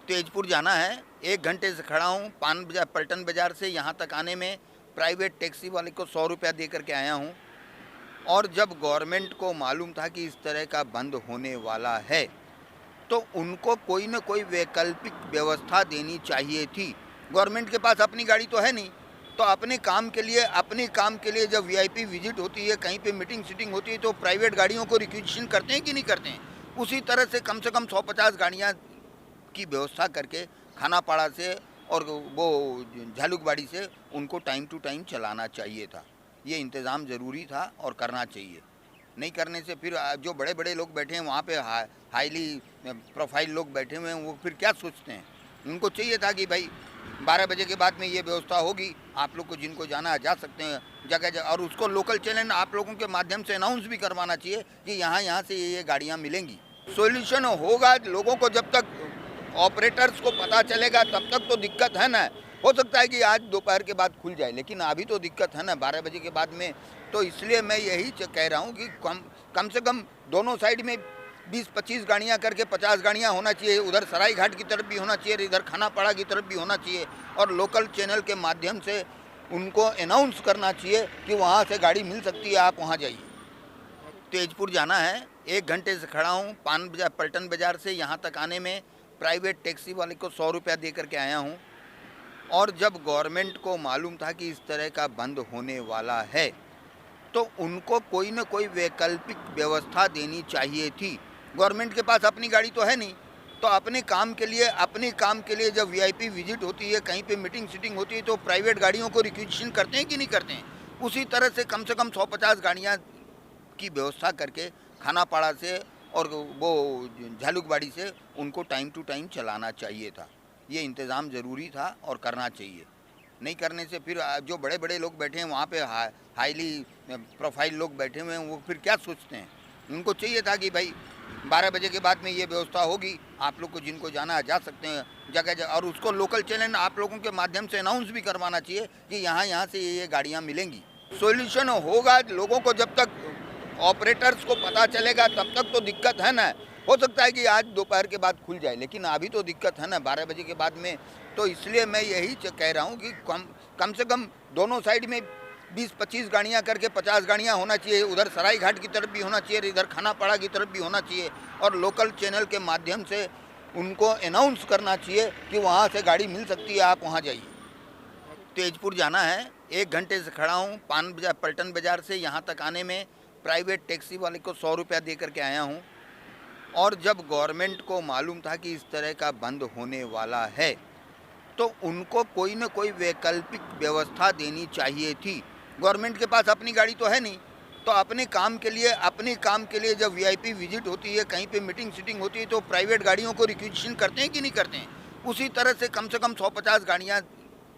तेजपुर जाना है, 1 घंटे से खड़ा हूँ। पान बाजार पलटन बाजार से यहाँ तक आने में प्राइवेट टैक्सी वाले को 100 रुपया दे करके आया हूँ। और जब गवर्नमेंट को मालूम था कि इस तरह का बंद होने वाला है तो उनको कोई न कोई वैकल्पिक व्यवस्था देनी चाहिए थी। गवर्नमेंट के पास अपनी गाड़ी तो है नहीं, तो अपने काम के लिए जब वीआईपी विजिट होती है, कहीं पे मीटिंग सीटिंग होती है, तो प्राइवेट गाड़ियों को रिक्वेजिशन करते हैं कि नहीं करते हैं। उसी तरह से कम 150 गाड़ियाँ की व्यवस्था करके खानापाड़ा से और वो झालुकबाड़ी से उनको टाइम टू टाइम चलाना चाहिए था। ये इंतज़ाम ज़रूरी था और करना चाहिए। नहीं करने से फिर जो बड़े बड़े लोग बैठे हैं वहाँ पे हाईली प्रोफाइल लोग बैठे हुए हैं, वो फिर क्या सोचते हैं। उनको चाहिए था कि भाई 12 बजे के बाद में ये व्यवस्था होगी, आप लोग को जिनको जाना है जा सकते हैं जगह जगह, और उसको लोकल चैनल आप लोगों के माध्यम से अनाउंस भी करवाना चाहिए कि यहाँ से ये गाड़ियाँ मिलेंगी। सॉल्यूशन होगा लोगों को, जब तक ऑपरेटर्स को पता चलेगा तब तक तो दिक्कत है ना। हो सकता है कि आज दोपहर के बाद खुल जाए, लेकिन अभी तो दिक्कत है ना 12 बजे के बाद में। तो इसलिए मैं यही कह रहा हूँ कि कम से कम दोनों साइड में 20-25 गाड़ियाँ करके 50 गाड़ियाँ होना चाहिए। उधर सराय घाट की तरफ भी होना चाहिए, इधर खानापाड़ा की तरफ भी होना चाहिए, और लोकल चैनल के माध्यम से उनको अनाउंस करना चाहिए कि वहाँ से गाड़ी मिल सकती है, आप वहाँ जाइए। तेजपुर जाना है, 1 घंटे से खड़ा हूँ। पान बाजार पलटन बाजार से यहाँ तक आने में प्राइवेट टैक्सी वाले को 100 रुपया दे करके आया हूँ। और जब गवर्नमेंट को मालूम था कि इस तरह का बंद होने वाला है तो उनको कोई न कोई वैकल्पिक व्यवस्था देनी चाहिए थी। गवर्नमेंट के पास अपनी गाड़ी तो है नहीं, तो अपने काम के लिए जब वीआईपी विजिट होती है, कहीं पे मीटिंग सीटिंग होती है, तो प्राइवेट गाड़ियों को रिक्वेजिशन करते हैं कि नहीं करते हैं। उसी तरह से कम 150 गाड़ियाँ की व्यवस्था करके खानापाड़ा से और वो झालुकबाड़ी से उनको टाइम टू टाइम चलाना चाहिए था। ये इंतज़ाम ज़रूरी था और करना चाहिए। नहीं करने से फिर जो बड़े बड़े लोग बैठे हैं वहाँ पे हाईली प्रोफाइल लोग बैठे हुए हैं, वो फिर क्या सोचते हैं। उनको चाहिए था कि भाई 12 बजे के बाद में ये व्यवस्था होगी, आप लोग को जिनको जाना है जा सकते हैं जगह जगह, और उसको लोकल चैनल आप लोगों के माध्यम से अनाउंस भी करवाना चाहिए कि यहाँ से ये गाड़ियाँ मिलेंगी। सॉल्यूशन होगा लोगों को, जब तक ऑपरेटर्स को पता चलेगा तब तक तो दिक्कत है ना। हो सकता है कि आज दोपहर के बाद खुल जाए, लेकिन अभी तो दिक्कत है ना 12 बजे के बाद में। तो इसलिए मैं यही कह रहा हूँ कि कम से कम दोनों साइड में 20-25 गाड़ियाँ करके 50 गाड़ियाँ होना चाहिए। उधर सराय घाट की तरफ भी होना चाहिए, इधर खानापाड़ा की तरफ भी होना चाहिए, और लोकल चैनल के माध्यम से उनको अनाउंस करना चाहिए कि वहाँ से गाड़ी मिल सकती है, आप वहाँ जाइए। तेजपुर जाना है, 1 घंटे से खड़ा हूँ। पान बाजार पलटन बाजार से यहाँ तक आने में प्राइवेट टैक्सी वाले को 100 रुपया दे करके आया हूँ। और जब गवर्नमेंट को मालूम था कि इस तरह का बंद होने वाला है तो उनको कोई न कोई वैकल्पिक व्यवस्था देनी चाहिए थी। गवर्नमेंट के पास अपनी गाड़ी तो है नहीं, तो अपने काम के लिए जब वीआईपी विजिट होती है, कहीं पे मीटिंग सीटिंग होती है, तो प्राइवेट गाड़ियों को रिक्वेजिशन करते हैं कि नहीं करते हैं। उसी तरह से कम 150 गाड़ियाँ